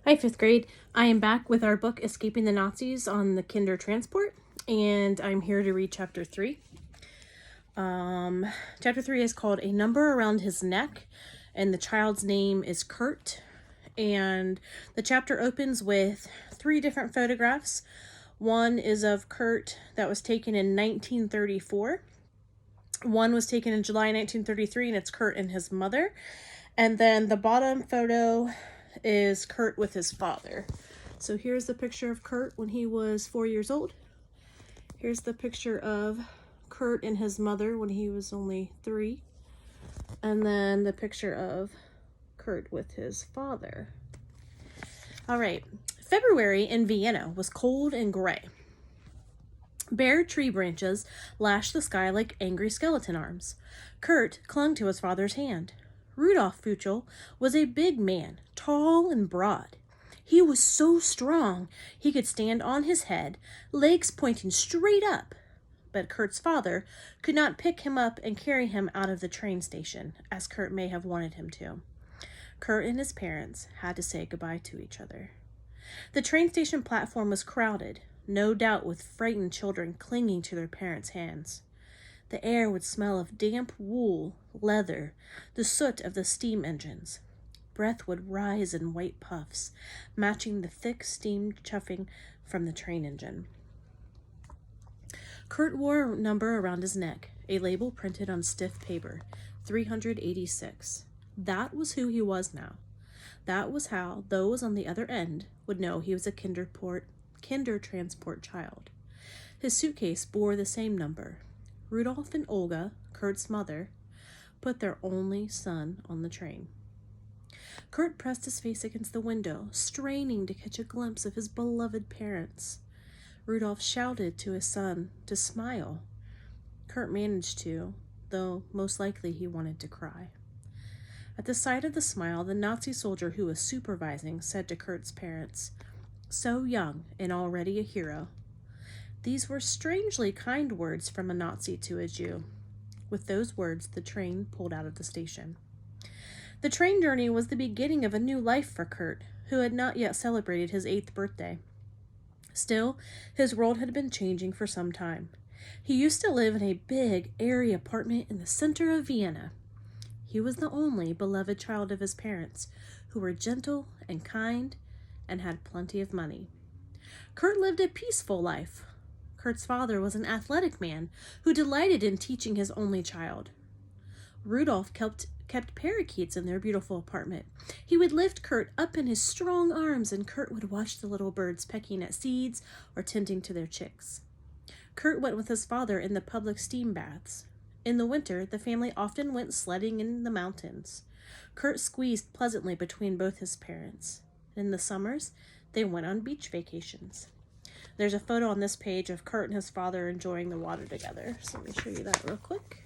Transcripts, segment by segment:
Hi, 5th grade. I am back with our book, Escaping the Nazis on the Kindertransport, and I'm here to read Chapter 3. Chapter 3 is called A Number Around His Neck, and the child's name is Kurt. And the chapter opens with 3 different photographs. One is of Kurt that was taken in 1934. One was taken in July 1933, and it's Kurt and his mother. And then the bottom photo is Kurt with his father. So here's the picture of Kurt when he was 4 years old. Here's the picture of Kurt and his mother when he was only 3. And then the picture of Kurt with his father. All right. February in Vienna was cold and gray. Bare tree branches lashed the sky like angry skeleton arms. Kurt clung to his father's hand. Rudolf Fuchel was a big man, tall and broad. He was so strong he could stand on his head, legs pointing straight up. But Kurt's father could not pick him up and carry him out of the train station, as Kurt may have wanted him to. Kurt and his parents had to say goodbye to each other. The train station platform was crowded, no doubt with frightened children clinging to their parents' hands. The air would smell of damp wool, leather, the soot of the steam engines. Breath would rise in white puffs, matching the thick steam chuffing from the train engine. Kurt wore a number around his neck, a label printed on stiff paper, 386. That was who he was now. That was how those on the other end would know he was a Kindertransport child. His suitcase bore the same number. Rudolf and Olga, Kurt's mother, put their only son on the train. Kurt pressed his face against the window, straining to catch a glimpse of his beloved parents. Rudolf shouted to his son to smile. Kurt managed to, though most likely he wanted to cry. At the sight of the smile, the Nazi soldier who was supervising said to Kurt's parents, "So young and already a hero." These were strangely kind words from a Nazi to a Jew. With those words, the train pulled out of the station. The train journey was the beginning of a new life for Kurt, who had not yet celebrated his 8th birthday. Still, his world had been changing for some time. He used to live in a big, airy apartment in the center of Vienna. He was the only beloved child of his parents, who were gentle and kind and had plenty of money. Kurt lived a peaceful life. Kurt's father was an athletic man who delighted in teaching his only child. Rudolf kept parakeets in their beautiful apartment. He would lift Kurt up in his strong arms, and Kurt would watch the little birds pecking at seeds or tending to their chicks. Kurt went with his father in the public steam baths. In the winter, the family often went sledding in the mountains. Kurt squeezed pleasantly between both his parents. In the summers, they went on beach vacations. There's a photo on this page of Kurt and his father enjoying the water together. So let me show you that real quick.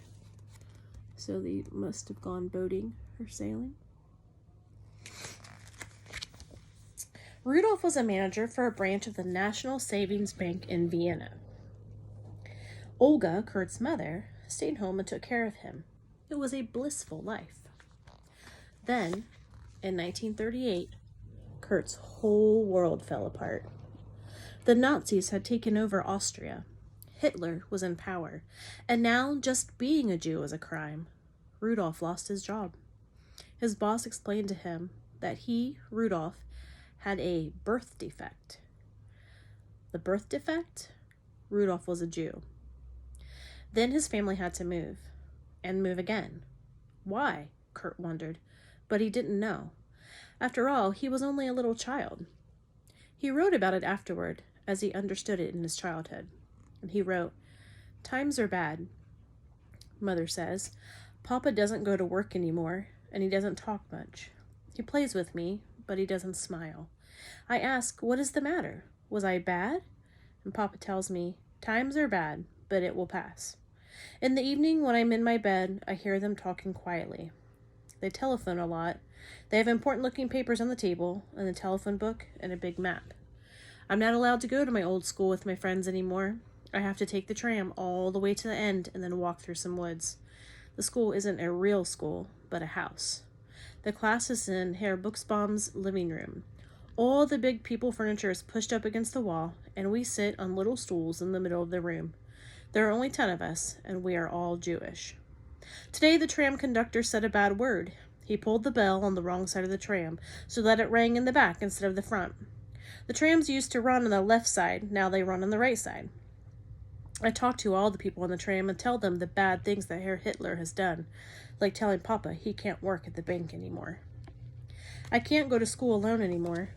So they must have gone boating or sailing. Rudolf was a manager for a branch of the National Savings Bank in Vienna. Olga, Kurt's mother, stayed home and took care of him. It was a blissful life. Then, in 1938, Kurt's whole world fell apart. The Nazis had taken over Austria. Hitler was in power, and now just being a Jew was a crime. Rudolf lost his job. His boss explained to him that he, Rudolf, had a birth defect. The birth defect? Rudolf was a Jew. Then his family had to move, and move again. Why? Kurt wondered, but he didn't know. After all, he was only a little child. He wrote about it afterward, as he understood it in his childhood. And he wrote, "Times are bad. Mother says, Papa doesn't go to work anymore, and he doesn't talk much. He plays with me, but he doesn't smile. I ask, what is the matter? Was I bad? And Papa tells me, times are bad, but it will pass. In the evening, when I'm in my bed, I hear them talking quietly. They telephone a lot. They have important-looking papers on the table, and a telephone book, and a big map. I'm not allowed to go to my old school with my friends anymore. I have to take the tram all the way to the end and then walk through some woods. The school isn't a real school, but a house. The class is in Herr Buchsbaum's living room. All the big people furniture is pushed up against the wall, and we sit on little stools in the middle of the room. There are only 10 of us, and we are all Jewish. Today the tram conductor said a bad word. He pulled the bell on the wrong side of the tram, so that it rang in the back instead of the front. The trams used to run on the left side, now they run on the right side. I talk to all the people on the tram and tell them the bad things that Herr Hitler has done, like telling Papa he can't work at the bank anymore. I can't go to school alone anymore.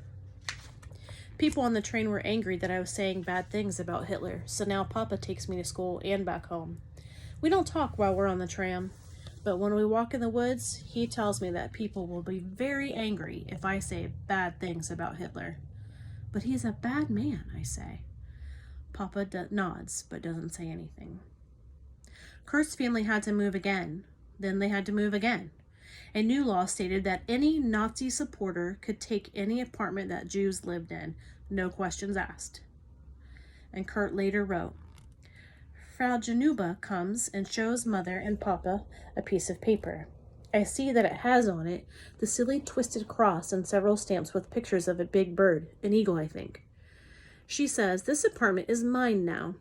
People on the train were angry that I was saying bad things about Hitler, so now Papa takes me to school and back home. We don't talk while we're on the tram, but when we walk in the woods, he tells me that people will be very angry if I say bad things about Hitler. But he's a bad man, I say. Papa nods, but doesn't say anything. Kurt's family had to move again. Then they had to move again. A new law stated that any Nazi supporter could take any apartment that Jews lived in, no questions asked. And Kurt later wrote, Frau Januba comes and shows Mother and Papa a piece of paper. I see that it has on it the silly twisted cross and several stamps with pictures of a big bird, an eagle, I think. She says, this apartment is mine now.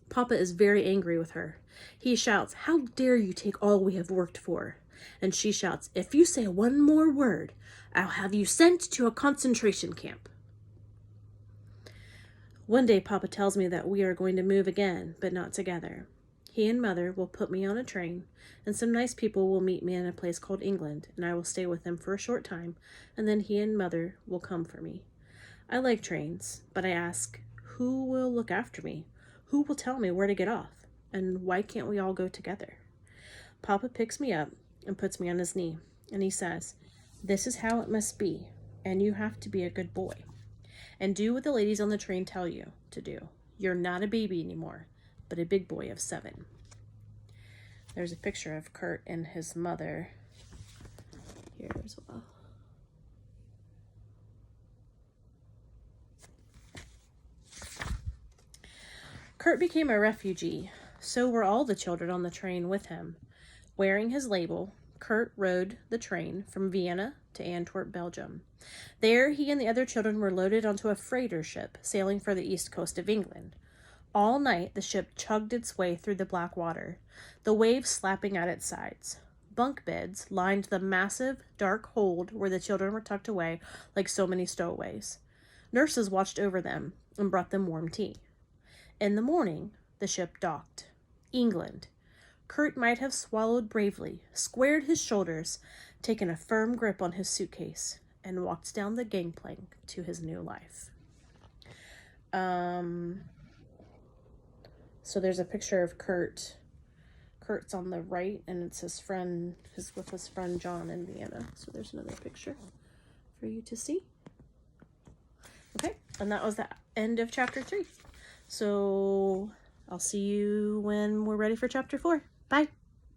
Papa is very angry with her. He shouts, how dare you take all we have worked for? And she shouts, if you say one more word, I'll have you sent to a concentration camp. One day Papa tells me that we are going to move again, but not together. He and Mother will put me on a train, and some nice people will meet me in a place called England, and I will stay with them for a short time, and then he and Mother will come for me. I like trains, but I ask, who will look after me? Who will tell me where to get off? And why can't we all go together? Papa picks me up and puts me on his knee, and he says, this is how it must be, and you have to be a good boy. And do what the ladies on the train tell you to do. You're not a baby anymore, but a big boy of 7. There's a picture of Kurt and his mother here as well. Kurt became a refugee. So were all the children on the train with him. Wearing his label, Kurt rode the train from Vienna to Antwerp, Belgium. There, he and the other children were loaded onto a freighter ship sailing for the east coast of England. All night, the ship chugged its way through the black water, the waves slapping at its sides. Bunk beds lined the massive, dark hold where the children were tucked away like so many stowaways. Nurses watched over them and brought them warm tea. In the morning, the ship docked. England. Kurt might have swallowed bravely, squared his shoulders, taken a firm grip on his suitcase, and walked down the gangplank to his new life. So there's a picture of Kurt. Kurt's on the right, and it's his friend, with his friend John in Vienna. So there's another picture for you to see. Okay, and that was the end of chapter 3. So I'll see you when we're ready for chapter 4. Bye.